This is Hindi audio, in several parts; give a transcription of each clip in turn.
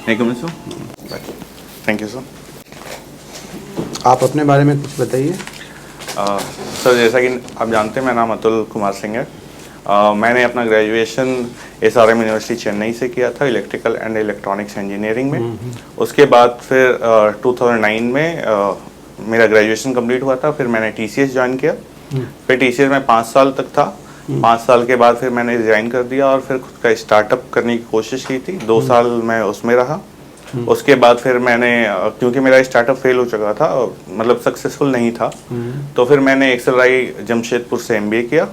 Thank you sir. आप अपने बारे में कुछ बताइए। सर जैसा कि आप जानते हैं, मेरा नाम अतुल कुमार सिंह है। मैंने अपना ग्रेजुएशन SRM यूनिवर्सिटी चेन्नई से किया था, इलेक्ट्रिकल एंड इलेक्ट्रॉनिक्स इंजीनियरिंग में। उसके बाद फिर 2009 में मेरा ग्रेजुएशन कंप्लीट हुआ था। फिर मैंने TCS ज्वाइन किया। फिर TCS में 5 साल तक था। 5 साल के बाद फिर मैंने रिजाइन कर दिया और फिर खुद का स्टार्टअप करने की कोशिश की थी। 2 साल मैं उसमें रहा। उसके बाद फिर मैंने, क्योंकि मेरा स्टार्टअप फेल हो चुका था, मतलब सक्सेसफुल नहीं था, तो फिर मैंने एक्सेल जमशेदपुर से MBA किया।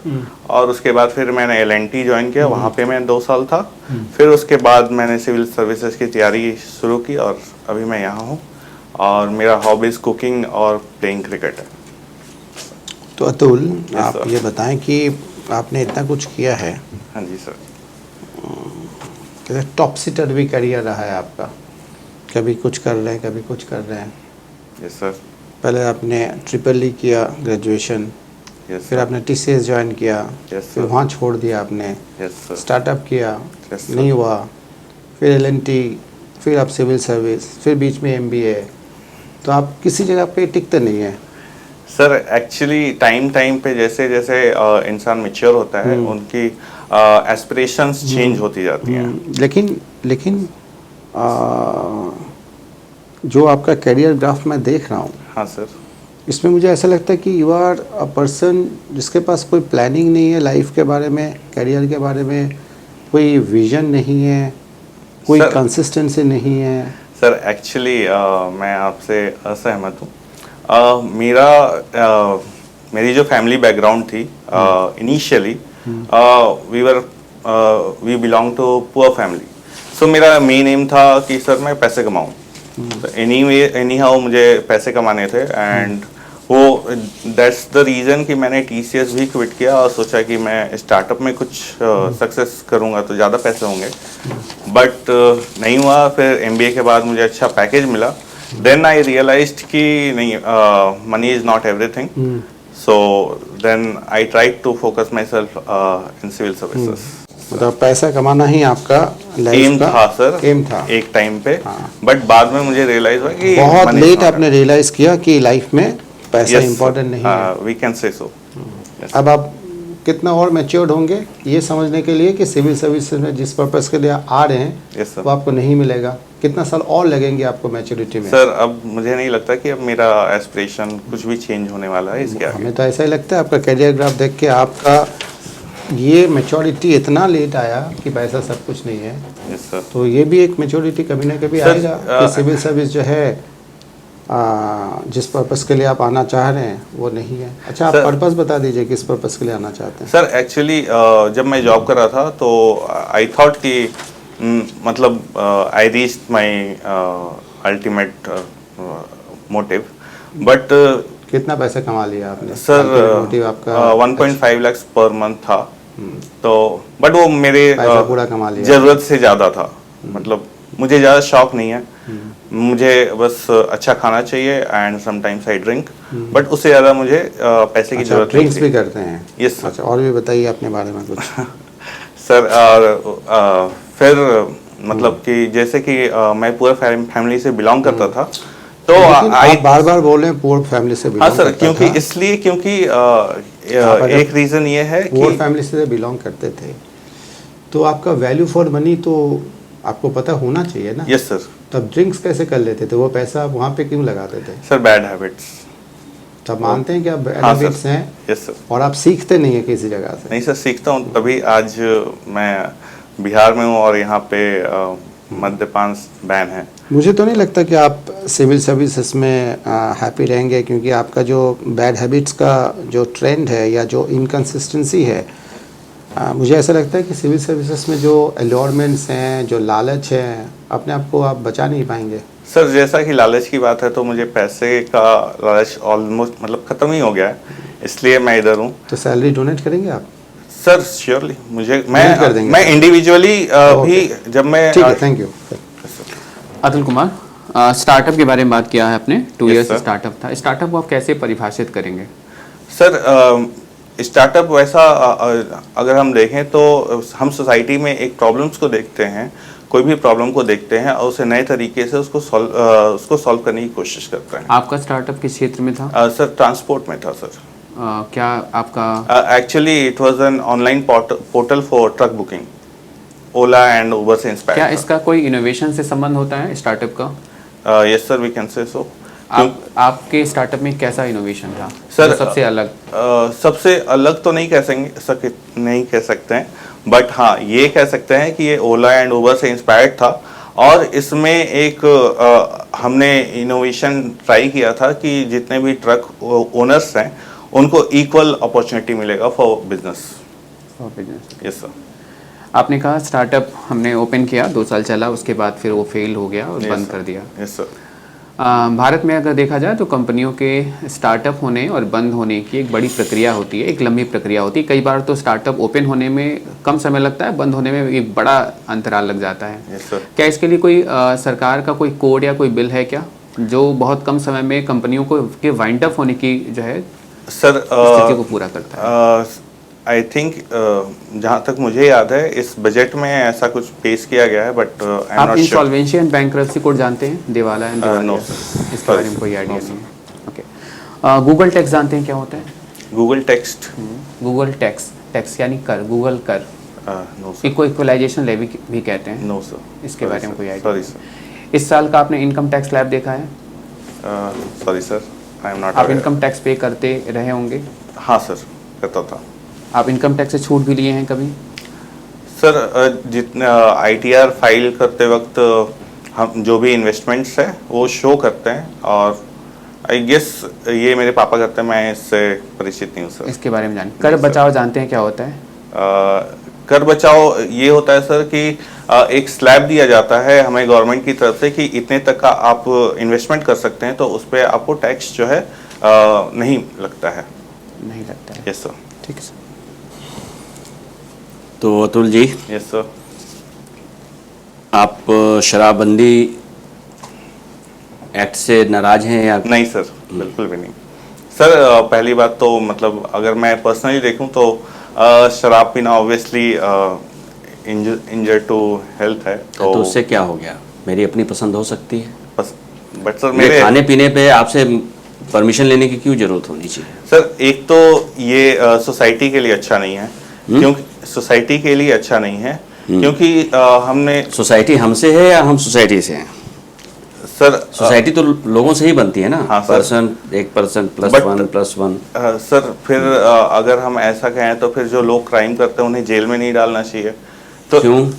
और उसके बाद फिर मैंने L&T ज्वाइन किया, वहाँ पे मैं 2 साल था। फिर उसके बाद मैंने सिविल सर्विसेज की तैयारी शुरू की और अभी मैं यहाँ हूँ। और मेरा हॉबीज़ कुकिंग और प्लेइंग क्रिकेट है। तो अतुल, आप ये बताएं कि आपने इतना कुछ किया है। हाँ जी सर। टॉप सीटर भी करियर रहा है आपका, कभी कुछ कर रहे हैं, कभी कुछ कर रहे हैं। Yes sir. पहले आपने EEE किया ग्रेजुएशन, फिर आपने TCS ज्वाइन किया, फिर वहाँ छोड़ दिया आपने, स्टार्टअप किया, नहीं हुआ, फिर L&T, फिर आप सिविल सर्विस, फिर बीच में MBA। तो आप किसी जगह पे टिकते नहीं हैं सर। एक्चुअली टाइम पे जैसे जैसे इंसान मैच्योर होता है, उनकी एस्पिरेशंस चेंज होती जाती हैं। लेकिन जो आपका करियर ग्राफ मैं देख रहा हूँ, हाँ सर, इसमें मुझे ऐसा लगता है कि यू आर अ पर्सन जिसके पास कोई प्लानिंग नहीं है लाइफ के बारे में, करियर के बारे में, कोई विजन नहीं है, कोई कंसिस्टेंसी नहीं है। सर एक्चुअली मैं आपसे असहमत हूँ। मेरी जो फैमिली बैकग्राउंड थी, initially we belong to poor family. So मेरा मेन एम था कि सर मैं पैसे कमाऊँ। तो एनी हाउ मुझे पैसे कमाने थे। एंड वो दैट्स द रीज़न कि मैंने TCS भी क्विट किया और सोचा कि मैं स्टार्टअप में कुछ सक्सेस करूँगा तो ज़्यादा पैसे होंगे। बट नहीं हुआ। फिर MBA के बाद मुझे अच्छा पैकेज मिला। देन आई रियलाइज्ड कि नहीं, money is not everything. So then I tried to focus myself in civil services. मतलब पैसा कमाना ही आपका एम था सर, एम था एक टाइम पे। बट बाद में मुझे रियलाइज हुआ कि बहुत लेट आपने रियलाइज किया कि लाइफ में पैसा इम्पोर्टेंट नहीं है। वी कैन से सो। अब आप कितना और मैच्योर्ड होंगे ये समझने के लिए कि सिविल सर्विसेज में जिस पर्पस के लिए आ रहे हैं वो आपको नहीं मिलेगा। कितना साल और लगेंगे आपको मैच्योरिटी में? सर अब मुझे नहीं लगता कि अब मेरा एस्पिरेशन कुछ भी चेंज होने वाला है इसके आगे। हमें तो ऐसा ही लगता है। आपका करियर ग्राफ देख के आपका ये मैच्योरिटी इतना लेट आया कि पैसा सब कुछ नहीं है। Yes sir. तो ये भी एक मैच्योरिटी कभी ना कभी आएगा कि सिविल सर्विस जो है जिस पर्पस के लिए आप आना चाह रहे हैं वो नहीं है। अच्छा, आप पर्पस बता दीजिए किस पर्पस के लिए आना चाहते हैं? सर एक्चुअली जब मैं जॉब कर रहा था तो आई थॉट कि मतलब I reached my ultimate motive. But कितना पैसा कमा लिया आपने? सर मोटिव आपका 1.5 लाख पर मंथ था। तो बट वो मेरे पूरा कमा लिया, जरूरत से ज़्यादा था। मतलब मुझे ज़्यादा शौक नहीं है, मुझे बस अच्छा खाना चाहिए and sometimes I drink. But उससे ज़्यादा मुझे पैसे की जरूरत ड्रिंक्स भी करते हैं? Yes sir. अच्छा, और भी बताइए अपने बारे में कुछ। सर फिर मतलब कि जैसे कि मैं पूरा फैमिली से बिलोंग करता था। तो आप बार-बार बोल रहे हैं पुअर फैमिली से बिलोंग। हाँ सर, क्योंकि इसलिए क्योंकि एक रीज़न ये है कि पुअर फैमिली से बिलोंग करते थे तो आपका वैल्यू फॉर मनी तो आपको पता होना चाहिए ना? Yes sir. तब ड्रिंक्स कैसे कर लेते थे? वो पैसा वहाँ पे क्यों लगाते थे? Sir bad habits. तब मानते हैं कि आप बैड हैबिट्स हैं? Yes sir. और आप सीखते नहीं है किसी जगह से? नहीं सर, सीखता हूँ, तभी आज मैं बिहार में हूँ और यहाँ पे मद्यपान बैन है। मुझे तो नहीं लगता कि आप सिविल सर्विसेज में हैप्पी रहेंगे, क्योंकि आपका जो बैड हैबिट्स का जो ट्रेंड है या जो इनकन्सिस्टेंसी है, मुझे ऐसा लगता है कि सिविल सर्विसेज में जो एलोरमेंट्स हैं, जो लालच है, अपने आप को आप बचा नहीं पाएंगे। सर जैसा कि लालच की बात है तो मुझे पैसे का लालच ऑलमोस्ट मतलब ख़त्म ही हो गया है, इसलिए मैं इधर हूँ। तो सैलरी डोनेट करेंगे आप? सर श्योरली, मैं इंडिविजुअली भी जब मैं। ठीक है, thank you. Atul Kumar, startup के बारे में बात किया है आपने। 2 इयर्स स्टार्टअप था। स्टार्टअप को आप कैसे परिभाषित करेंगे? सर स्टार्टअप वैसा अगर हम देखें तो हम सोसाइटी में एक प्रॉब्लम्स को देखते हैं। कोई भी प्रॉब्लम को देखते हैं और उसे नए तरीके से उसको सॉल्व करने की कोशिश करते हैं। आपका स्टार्टअप किस क्षेत्र में था? सर ट्रांसपोर्ट में था सर। क्या आपका actually it was an online portal for truck booking, Ola and Uber से इंस्पायर। क्या इसका कोई इनोवेशन से संबंध होता है स्टार्टअप का? Yes sir, we can say सो। आपके स्टार्टअप में कैसा इनोवेशन था सर? सबसे अलग? सबसे अलग तो नहीं कह सकते हैं, बट हाँ ये कह सकते हैं कि ये ओला एंड उबर से इंस्पायर्ड था। और इसमें एक हमने इनोवेशन ट्राई किया था कि जितने भी ट्रक ओनर्स हैं उनको इक्वल अपॉर्चुनिटी मिलेगा फॉर बिजनेस। Yes sir. आपने कहा स्टार्टअप हमने ओपन किया, 2 साल चला, उसके बाद फिर वो फेल हो गया और बंद कर दिया। Yes sir. भारत में अगर देखा जाए तो कंपनियों के स्टार्टअप होने और बंद होने की एक बड़ी प्रक्रिया होती है, एक लंबी प्रक्रिया होती है। कई बार तो स्टार्टअप ओपन होने में कम समय लगता है, बंद होने में एक बड़ा अंतराल लग जाता है। Yes sir. क्या इसके लिए कोई सरकार का कोई कोड या कोई बिल है क्या, जो बहुत कम समय में कंपनियों को के वाइंड अप होने की जो है सर स्थिति को पूरा करता है? आई थिंक जहाँ तक मुझे याद है इस बजट में ऐसा कुछ पेश किया गया है, बट आप इंसॉल्वेंसी एंड बैंकरप्सी कोड जानते हैं? दिवाला एंड नो इसके बारे में कोई आइडिया नहीं है? ओके। गूगल टैक्स जानते हैं क्या होता है? Google text? गूगल टैक्स यानी कर, गूगल कर। नो इको इक्वलाइजेशन लेवी भी कहते हैं। No sir. इसके बारे में कोई आइडिया? Sorry sir. इस साल का आपने इनकम टैक्स स्लैब देखा है? Sorry sir, I am not. आप इनकम टैक्स पे करते रहे होंगे? हाँ सर, करता था। आप इनकम टैक्स से छूट भी लिए हैं कभी? सर जितने ITR फाइल करते वक्त हम जो भी इन्वेस्टमेंट्स है वो शो करते हैं, और आई गेस ये मेरे पापा करते हैं, मैं इससे परिचित नहीं हूँ सर। इसके बारे में जान कर बचाव जानते हैं क्या होता है? कर बचाव ये होता है सर कि एक स्लैब दिया जाता है हमें गवर्नमेंट की तरफ से कि इतने तक का आप इन्वेस्टमेंट कर सकते हैं, तो उस पर आपको टैक्स जो है नहीं लगता है। नहीं लगता है? Yes sir. ठीक है सर। तो अतुल जी, यस सर। आप शराबबंदी एक्ट से नाराज हैं या? नहीं सर, बिल्कुल भी नहीं सर। पहली बात तो मतलब अगर मैं पर्सनली देखूं तो शराब पीना ऑब्वियसली इंजर टू हेल्थ है, तो उससे क्या हो गया? मेरी अपनी पसंद हो सकती है, बट सर मेरे खाने पीने पे आपसे परमिशन लेने की क्यों जरूरत होनी चाहिए? सर एक तो ये सोसाइटी के लिए अच्छा नहीं है, क्योंकि सोसाइटी के लिए अच्छा नहीं है, क्योंकि हमने सोसाइटी हमसे है या हम सोसाइटी से हैं? सर सोसाइटी तो लोगों से ही बनती है ना। हाँ सर। पर्सन, एक person plus But, one plus one. Sir फिर अगर हम ऐसा कहें तो फिर जो लोग क्राइम करते हैं उन्हें जेल में नहीं डालना चाहिए। तो क्यों नहीं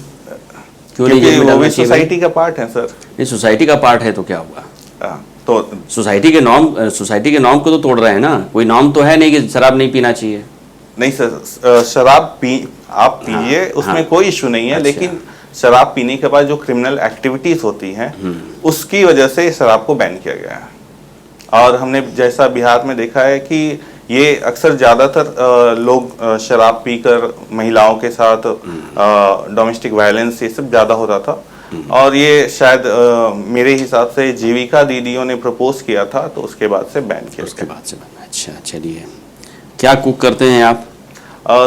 क्योंकि जेल में वो डालना भी चाहिए? सोसाइटी का पार्ट है सर। नहीं, सोसाइटी का पार्ट है तो क्या हुआ? तो सोसाइटी के नॉर्म को तो तोड़ रहे हैं ना। कोई नॉर्म तो है नहीं कि शराब नहीं पीना चाहिए। नहीं सर, शराब आप पीजिए, उसमें कोई इशू नहीं है। अच्छा। लेकिन शराब पीने के बाद जो क्रिमिनल एक्टिविटीज होती हैं उसकी वजह से शराब को बैन किया गया है। और हमने जैसा बिहार में देखा है कि ये अक्सर ज़्यादातर लोग शराब पीकर महिलाओं के साथ डोमेस्टिक वायलेंस ये सब ज़्यादा होता था। और ये शायद मेरे हिसाब से जीविका दीदियों ने प्रपोज किया था, तो उसके बाद से बैन किया। उसके बाद से बैन। अच्छा, चलिए। क्या कुक करते हैं आप?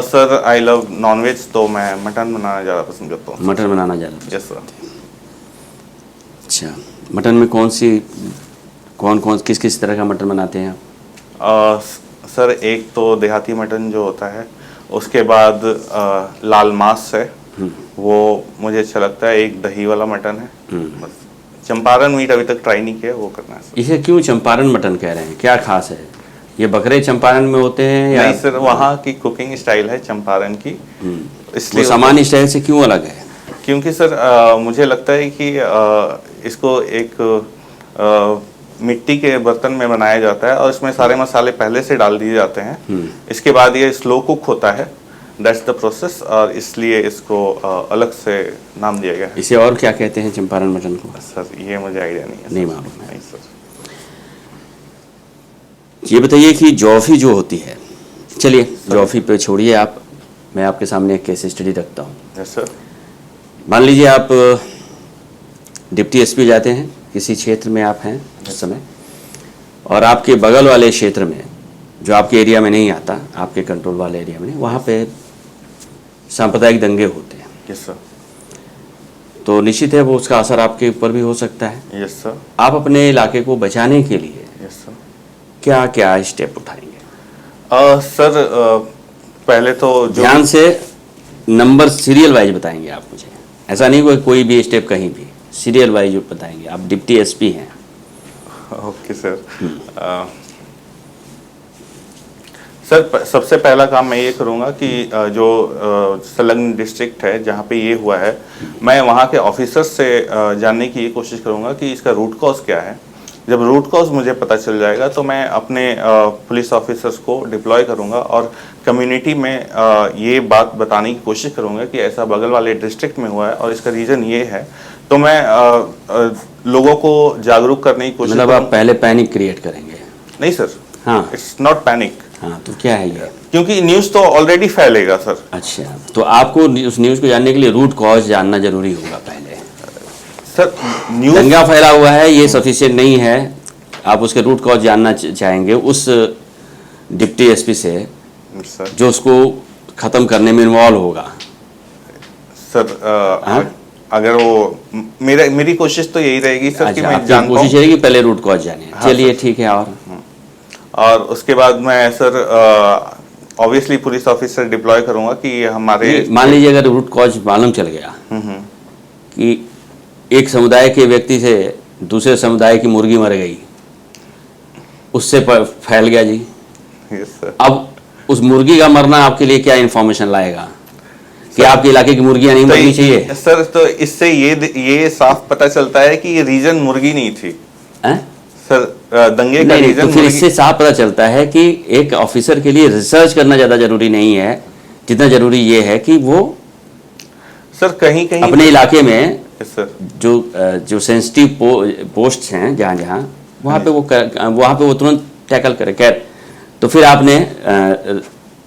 सर आई लव नॉनवेज, तो मैं मटन बनाना ज़्यादा पसंद करता हूँ। मटन बनाना ज़्यादा पसंद? Yes sir. अच्छा, मटन में कौन किस तरह का मटन बनाते हैं आप? सर एक तो देहाती मटन जो होता है, उसके बाद लाल मांस है, वो मुझे अच्छा लगता है। एक दही वाला मटन है। बस चंपारण मीट अभी तक ट्राई नहीं किया, वो करना है सर। इसे क्यों चंपारण मटन कह रहे हैं? क्या खास है? ये बकरे चंपारण में होते हैं या? नहीं सर, वहाँ की कुकिंग स्टाइल है चंपारण की, इसलिए सामान्य स्टाइल से क्यों अलग है? क्योंकि सर मुझे लगता है कि इसको एक मिट्टी के बर्तन में बनाया जाता है और इसमें सारे मसाले पहले से डाल दिए जाते हैं। इसके बाद ये स्लो कुक होता है, दैट्स द प्रोसेस, और इसलिए इसको अलग से नाम दिया गया है। इसे और क्या कहते हैं चंपारण मटन को? सर ये मुझे आइडिया नहीं है। नहीं मालूम है। नहीं सर। ये बताइए कि जॉफी जो होती है, चलिए जॉफी पे छोड़िए आप, मैं आपके सामने एक केस स्टडी रखता हूँ। Yes sir. मान लीजिए आप डिप्टी एसपी जाते हैं, किसी क्षेत्र में आप हैं इस समय, और आपके बगल वाले क्षेत्र में जो आपके एरिया में नहीं आता, आपके कंट्रोल वाले एरिया में नहीं, वहाँ पे सांप्रदायिक दंगे होते हैं। Yes sir. तो निश्चित है वो उसका असर आपके ऊपर भी हो सकता है। Yes sir. आप अपने इलाके को बचाने के लिए यस सर। क्या क्या स्टेप उठाएंगे? सर पहले तो जो ध्यान से नंबर सीरियल वाइज बताएंगे आप मुझे, ऐसा नहीं कोई भी स्टेप कहीं भी, सीरियल वाइज बताएंगे। आप डिप्टी एसपी हैं। Okay sir. सर सबसे पहला काम मैं ये करूँगा कि जो संलग्न डिस्ट्रिक्ट है जहाँ पे ये हुआ है, मैं वहाँ के ऑफिसर्स से जानने की ये कोशिश करूँगा कि इसका रूट कॉज क्या है। जब रूट कॉज मुझे पता चल जाएगा तो मैं अपने पुलिस ऑफिसर्स को डिप्लॉय करूँगा और कम्युनिटी में ये बात बताने की कोशिश करूँगा कि ऐसा बगल वाले डिस्ट्रिक्ट में हुआ है और इसका रीज़न ये है। तो मैं लोगों को जागरूक करने की कोशिश मतलब आप पहले पैनिक क्रिएट करेंगे? नहीं सर। हाँ, इट्स नॉट पैनिक। हाँ, तो क्या है ये? क्योंकि न्यूज़ तो ऑलरेडी फैलेगा सर। अच्छा, तो आपको उस न्यूज़ को जानने के लिए रूट कॉज जानना जरूरी होगा पहले। सर न्यूज़ दंगा फैला हुआ है ये सफिशिएंट नहीं है, आप उसके रूट कॉज जानना चाहेंगे उस डिप्टी एसपी से सर। जो उसको खत्म करने में इन्वॉल्व होगा। सर हाँ? अगर वो मेरी कोशिश तो यही रहेगी सर कि अच्छा, मैं आपकी जान कोशिश पाऊँ। रहेगी पहले रूट कॉज जाने। हाँ, चलिए सर। ठीक है। और उसके बाद मैं sir obviously police officer deploy करूंगा कि हमारे मान लीजिए अगर रूट कॉज मालूम चल गया कि एक समुदाय के व्यक्ति से दूसरे समुदाय की मुर्गी मर गई, उससे फैल गया जी। Yes sir. अब उस मुर्गी का मरना आपके लिए क्या इंफॉर्मेशन लाएगा कि आपके इलाके की मुर्गियां नहीं मरनी चाहिए? सर तो इससे ये साफ पता चलता है कि ये रीजन मुर्गी नहीं थी। हैं? सर दंगे का नहीं, रीजन तो फिर इससे साफ पता चलता है कि एक ऑफिसर के लिए रिसर्च करना ज्यादा जरूरी नहीं है, जितना जरूरी ये है कि वो सर कहीं कहीं अपने इलाके में यस सर। जो सेंसिटिव पोस्ट हैं जहाँ जहाँ वहाँ पे वो तुरंत टैकल करे। खैर, तो फिर आपने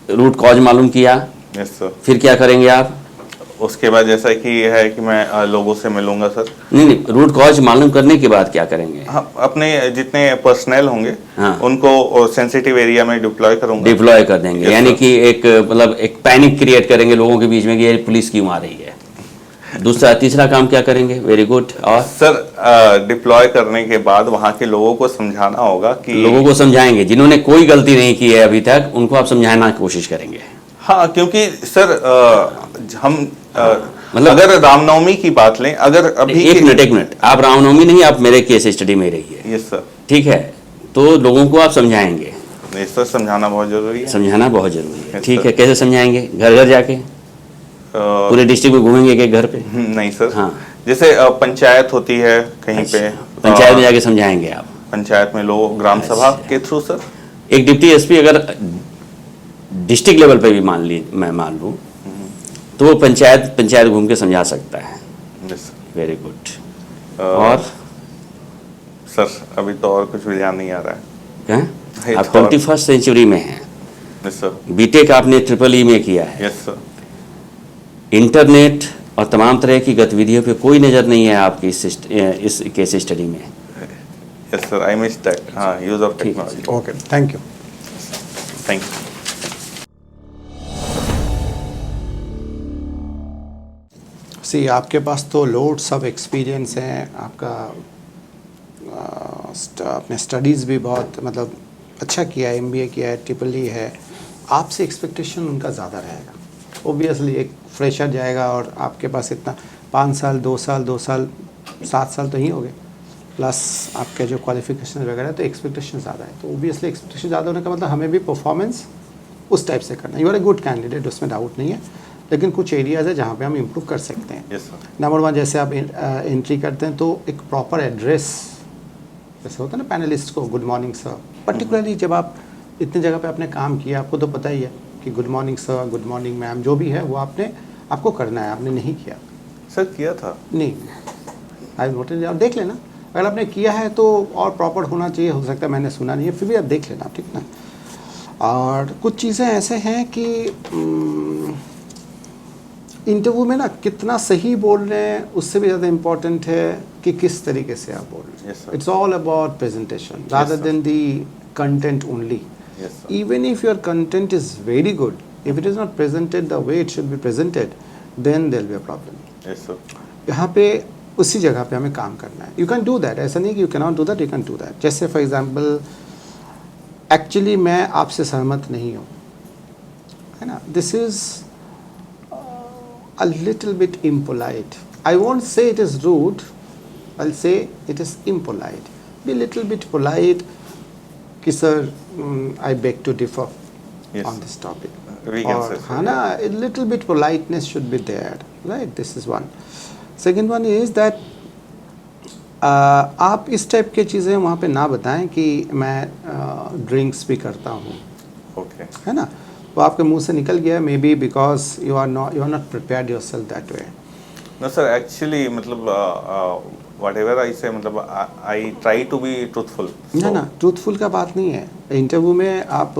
रूट कॉज मालूम किया, यस सर। फिर क्या करेंगे आप? उसके बाद जैसा कि ये है कि मैं लोगों से मिलूंगा सर। नहीं, रूट कॉज मालूम करने के बाद क्या करेंगे? हाँ, अपने जितने पर्सनल होंगे हाँ। उनको सेंसिटिव एरिया में डिप्लॉय करूंगा। डिप्लॉय कर देंगे, Yes, यानी sir. कि एक पैनिक क्रिएट करेंगे लोगों के बीच में कि ये पुलिस क्यों आ रही है। तीसरा काम क्या करेंगे? Very good. और सर डिप्लॉय करने के बाद वहाँ के लोगों को समझाना होगा कि लोगों को समझाएंगे जिन्होंने कोई गलती नहीं की है अभी तक, उनको आप समझाना की कोशिश करेंगे। हाँ, क्योंकि सर हम मतलब अगर रामनवमी की बात लें, अगर अभी एक मिनट, आप रामनवमी नहीं, आप मेरे केस स्टडी में रहिए। Yes sir. ठीक है, तो लोगों को आप समझाएंगे। यस सर, समझाना बहुत जरूरी है। समझाना बहुत जरूरी है। Yes, ठीक sir. है, कैसे समझाएंगे? घर घर जाके पूरे डिस्ट्रिक्ट में घूमेंगे एक घर पे? नहीं सर। हाँ। जैसे पंचायत होती है कहीं पे, पंचायत में जाके समझाएंगे आप? पंचायत में लोग ग्राम सभा अच्छा। के थ्रू सर। एक डिप्टी एसपी अगर डिस्ट्रिक्ट लेवल पे भी मैं मान लूँ तो वो पंचायत घूम के समझा सकता है। Yes sir. Very good. और सर अभी तो और कुछ भी ध्यान नहीं आ रहा है। क्या आप तो 21st सेंचुरी में हैं? Yes sir. बीटेक आपने ट्रिपल में किया है। Yes sir. इंटरनेट और तमाम तरह की गतिविधियों पे कोई नज़र नहीं है आपकी इस केस स्टडी में? Yes sir, I miss that. हाँ, यूज ऑफ ठीक है। Technology. Okay, thank you. Thank you. See आपके पास तो लोड्स ऑफ एक्सपीरियंस हैं, आपका आपने स्टडीज़ भी बहुत मतलब अच्छा किया है, एमबीए किया है, ट्रिपल ई है, आपसे एक्सपेक्टेशन उनका ज़्यादा रहेगा। ओबियसली एक फ्रेशर जाएगा और आपके पास इतना 5 साल 2 साल 7 साल तो ही हो गए, प्लस आपके जो क्वालिफिकेशन वगैरह, तो एक्सपेक्टेशन ज़्यादा है। तो ओबियसली एक्सपेक्टेशन ज़्यादा होने का मतलब हमें भी परफॉर्मेंस उस टाइप से करना है। You are a good candidate, उसमें डाउट नहीं है, लेकिन कुछ एरियाज़ है जहाँ पे हम इम्प्रूव कर सकते हैं। Yes sir. नंबर 1, जैसे आप एंट्री करते हैं तो एक प्रॉपर एड्रेस, जैसे होता है ना पैनलिस्ट को गुड मॉर्निंग सर, पर्टिकुलरली जब आप इतनी जगह पे आपने काम किया, आपको तो पता ही है कि good morning sir, good morning ma'am, जो भी है वो आपको करना है। आपने नहीं किया? सर किया था। नहीं, आई नोटिस, आप देख लेना, अगर आपने किया है तो और प्रॉपर होना चाहिए। हो सकता है मैंने सुना नहीं है, फिर भी आप देख लेना, ठीक ना। और कुछ चीज़ें ऐसे हैं कि इंटरव्यू में ना कितना सही बोल रहे हैं उससे भी ज़्यादा इम्पोर्टेंट है कि किस तरीके से आप बोल रहे हैं। Yes, sir. It's all about presentation rather sir. Than the content only. Yes, sir. Even if your content is very good, if it is not presented the way it should be presented, then there will be a problem. Yes, sir. यहाँ पे उसी जगह पे हमें काम करना है. यू कैन डू दैट, ऐसा नहीं कि you can not do that, you can do that. जैसे फॉर एग्जांपल एक्चुअली मैं आपसे सहमत नहीं हूँ, है ना. This is a little bit impolite. I won't say it is rude, I say it is impolite. Be little bit polite कि sir I beg to differ on this topic. We can or say so, Hana, a little bit politeness should be there, right? This is one. Second one is that आप इस टाइप की चीज़ें वहाँ पे ना बताएं कि मैं ड्रिंक्स भी करता हूँ, Okay. है ना. वो आपके मुंह से निकल गया, maybe because you are not prepared yourself that way. No sir, actually मतलब whatever I say मतलब I try to be truthful. ना ना, ट्रूथफुल का बात नहीं है. इंटरव्यू में आप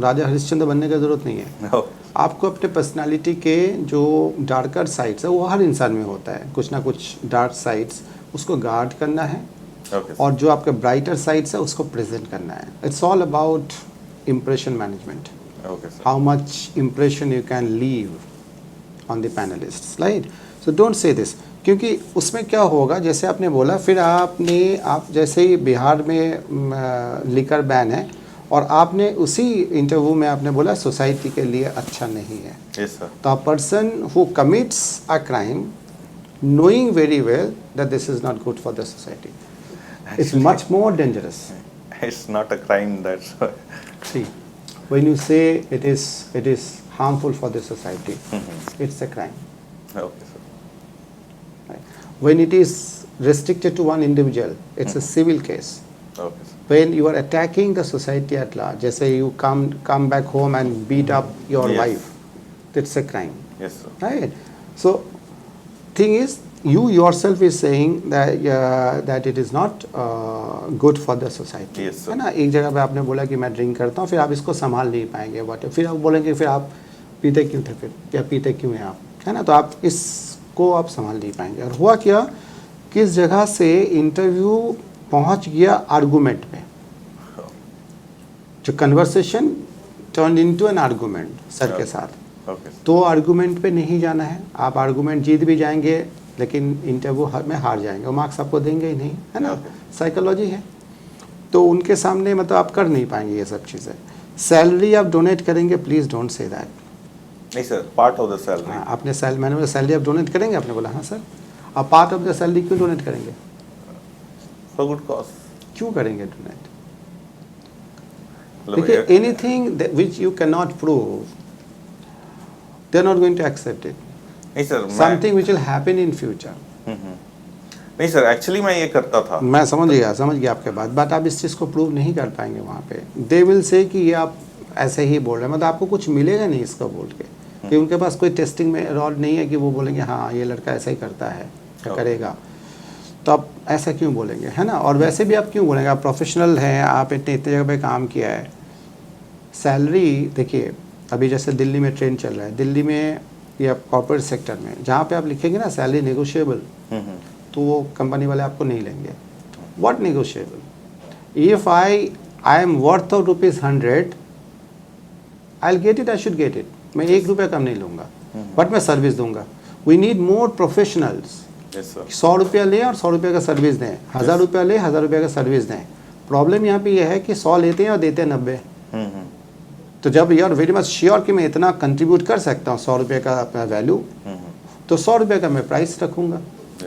राजा हरिश्चंद्र बनने की ज़रूरत नहीं है. No. आपको अपने पर्सनालिटी के जो डार्कर साइड्स है वो हर इंसान में होता है, कुछ ना कुछ डार्क साइड्स, उसको गार्ड करना है. Okay. और जो आपके ब्राइटर साइड्स है उसको प्रेजेंट करना है. It's all about impression management. Okay sir. How much impression you can leave on the panellists, right. So don't say this, क्योंकि उसमें क्या होगा, जैसे आपने बोला, फिर आप जैसे ही बिहार में लिकर बैन है और आपने उसी इंटरव्यू में आपने बोला सोसाइटी के लिए अच्छा नहीं है. Yes sir. तो a person who commits a crime knowing very well that this is not good for the society, it's much more dangerous. It's not a crime, that's why. See, when you say it is harmful for the society, it's a crime. Okay sir. Right? When it is restricted to one individual, it's a civil case. Okay sir. When you are attacking the society at large, जैसे you come back home and beat up your Yes. wife, it's a crime, Yes sir. right? So, thing is, you yourself is saying that it is not good for the society. Yes, sir. है ना. एक जगह पे आपने बोला कि मैं ड्रिंक करता हूँ, फिर आप इसको संभाल नहीं पाएंगे, बट फिर आप बोलेंगे फिर आप पीते क्यों थे, फिर या पीते क्यों हैं आप, है ना. तो आप इसको आप संभाल नहीं पाएंगे. और हुआ क्या, किस जगह से इंटरव्यू पहुंच गया आर्गूमेंट पे, जो conversation turn into an argument sir के साथ. Okay sir. तो आर्गूमेंट पे नहीं जाना है. आप आर्गूमेंट जीत भी जाएंगे लेकिन इंटरव्यू में हार जाएंगे, और मार्क्स आपको देंगे ही नहीं, है ना. साइकोलॉजी है. तो उनके सामने मतलब आप कर नहीं पाएंगे ये सब चीज़ें. सैलरी आप डोनेट करेंगे, प्लीज़ डोंट से दैट. नहीं sir, part of the salary. हाँ, आपने मैंने बोला सैलरी आप डोनेट करेंगे, आपने बोला हाँ सर. आप पार्ट ऑफ द सैलरी क्यों डोनेट करेंगे, फॉर गुड कॉज. क्यों करेंगे डोनेट. देखिए, anything which you can not prove, they are not going to accept it. नहीं sir, Something which will happen in future. नहीं सर, एक्चुअली मैं ये करता था. मैं समझ गया आपके बात, बट आप इस चीज़ को प्रूव नहीं कर पाएंगे वहाँ पे. दे विल से कि ये आप ऐसे ही बोल रहे हैं, मतलब आपको कुछ मिलेगा नहीं इसको बोल के, कि उनके पास कोई टेस्टिंग में रॉड नहीं है कि वो बोलेंगे हाँ ये लड़का ऐसा ही करता है या करेगा. तो आप ऐसा क्यों बोलेंगे, है ना. और वैसे भी आप क्यों बोलेंगे, आप प्रोफेशनल हैं, आप इतने जगह पे काम किया है. सैलरी देखिए, अभी जैसे दिल्ली में ट्रेंड चल रहा है, दिल्ली में या कॉर्पोरेट सेक्टर में जहाँ पे आप लिखेंगे ना सैलरी नेगोशिएबल, तो वो कंपनी वाले आपको नहीं लेंगे. What negotiable, if I am worth of ₹100, I will get it, I should get it. मैं ₹1 कम नहीं लूँगा, बट मैं सर्विस दूंगा. We need more professionals. 100 रुपया लें और 100 रुपये का सर्विस दें, 1000 रुपया लें, 1000 रुपये का सर्विस दें. प्रॉब्लम यहाँ पे यह है कि 100 लेते हैं और देते हैं 90. तो जब you are very much sure कि मैं इतना कंट्रीब्यूट कर सकता हूँ 100 रुपये का अपना वैल्यू, तो 100 रुपये का मैं प्राइस रखूँगा.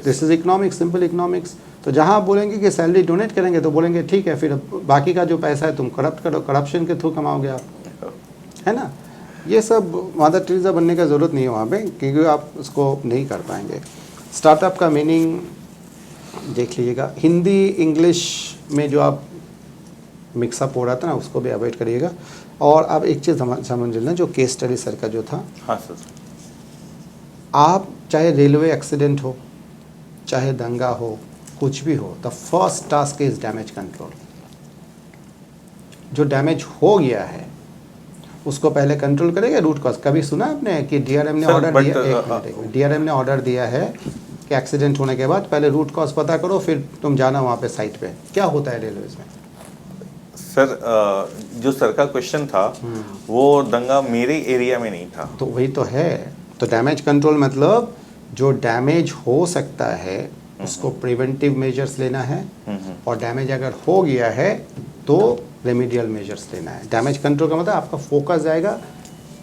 This is economics, simple economics. तो जहाँ आप बोलेंगे कि सैलरी डोनेट करेंगे, तो बोलेंगे ठीक है, फिर बाकी का जो पैसा है तुम करप्ट करो, करप्शन के थ्रू कमाओगे आप, है ना. ये सब मदर टेरेसा बनने का ज़रूरत नहीं है वहाँ पे, क्योंकि आप उसको नहीं कर पाएंगे. स्टार्टअप का मीनिंग देख लीजिएगा. हिंदी इंग्लिश में जो आप मिक्सअप हो रहा था ना, उसको भी अवॉइड करिएगा. और आप एक चीज़ समझ लेना, जो केस स्टडी सर का जो था, हाँ सर, आप चाहे रेलवे एक्सीडेंट हो, चाहे दंगा हो, कुछ भी हो, the first task is damage control. जो डैमेज हो गया है उसको पहले कंट्रोल करेगा. रूट कॉज कभी सुना आपने कि डीआरएम ने ऑर्डर दिया, डीआरएम ने ऑर्डर दिया है कि एक्सीडेंट होने के बाद पहले रूट कॉज पता करो, फिर तुम जाना वहाँ पे साइट पे. क्या होता है रेलवेज में सर? जो सर का क्वेश्चन था वो दंगा मेरे एरिया में नहीं था. तो वही तो है. तो डैमेज कंट्रोल मतलब जो डैमेज हो सकता है उसको प्रिवेंटिव मेजर्स लेना है, और डैमेज अगर हो गया है तो रेमेडियल मेजर्स लेना है। डैमेज कंट्रोल का मतलब आपका फोकस जाएगा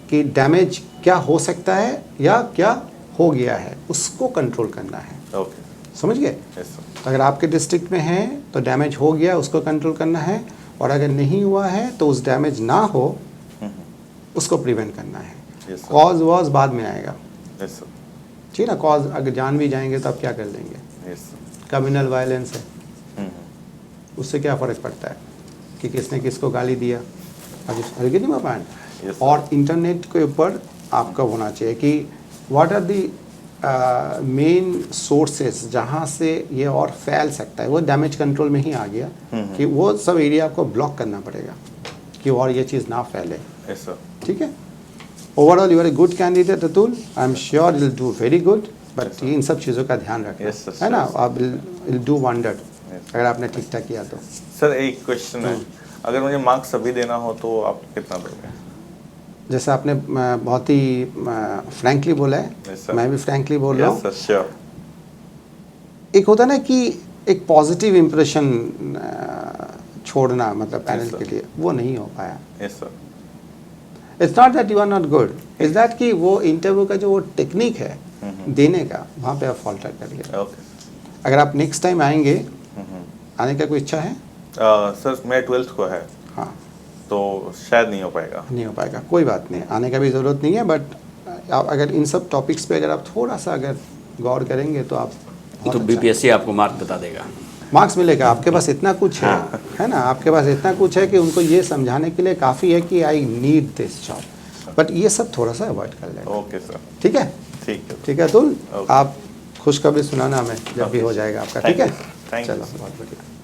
कि डैमेज क्या हो सकता है या क्या हो गया है, उसको कंट्रोल करना है। ओके, समझ गए? यस सर, अगर आपके डिस्ट्रिक्ट में है तो डैमेज हो गया उसको कंट्रोल करना है, और अगर नहीं हुआ है तो उस डैमेज ना हो उसको प्रिवेंट करना है। यस सर, कॉज वॉज बाद में आएगा, यस सर, ठीक है ना। कॉज अगर जान भी जाएंगे तो आप क्या कर लेंगे? यस सर, कम्युनल वायलेंस है, उससे क्या फ़र्क पड़ता है कि किसने किसको गाली दिया? Yes, sir. और इंटरनेट के ऊपर आपका होना चाहिए कि what are the main sources जहाँ से ये और फैल सकता है। वो डैमेज कंट्रोल में ही आ गया कि वो सब एरिया आपको ब्लॉक करना पड़ेगा कि और ये चीज़ ना फैले। यस सर, ठीक है। Overall you are a good candidate Atul, I am sure you will do very good, but इन सब चीज़ों का ध्यान रखना, Yes, sir, है ना। sure, आप विल डू वंडर अगर आपने ठीक ठाक किया तो। सर एक क्वेश्चन है, अगर मुझे मार्क्स अभी देना हो तो आप कितना दोगे? जैसा आपने बहुत ही फ्रैंकली बोला है, Yes, sir. मैं भी फ्रैंकली बोल रहा यस हूँ। सर, श्योर, एक होता है ना कि एक पॉजिटिव इम्प्रेशन छोड़ना, मतलब पैनल sir. के लिए, वो नहीं हो पाया। Yes sir, it's not that you are not good, it's that कि वो इंटरव्यू का जो वो टेक्निक है देने का, वहाँ पे आप फॉल्टर कर गए। ओके अगर आप नेक्स्ट टाइम आएंगे, आने का कोई इच्छा है? सर, मैं 12th को है हाँ, तो शायद नहीं हो पाएगा। नहीं हो पाएगा, कोई बात नहीं, आने का भी ज़रूरत नहीं है। बट अगर इन सब टॉपिक्स पे अगर आप थोड़ा सा अगर गौर करेंगे तो आप बहुत तो अच्छा बीपीएससी आपको मार्क बता देगा। मार्क्स मिलेगा। आपके पास इतना कुछ है ना, आपके पास इतना कुछ है कि उनको ये समझाने के लिए काफ़ी है कि I need this job, but ये सब थोड़ा सा अवॉइड कर लेना। ओके सर, ठीक है, ठीक है, ठीक है अतुल, Okay. आप खुशखबरी सुनाना हमें जब भी हो जाएगा आपका, ठीक है? थैंक यू, चलो, सर। बहुत बढ़िया।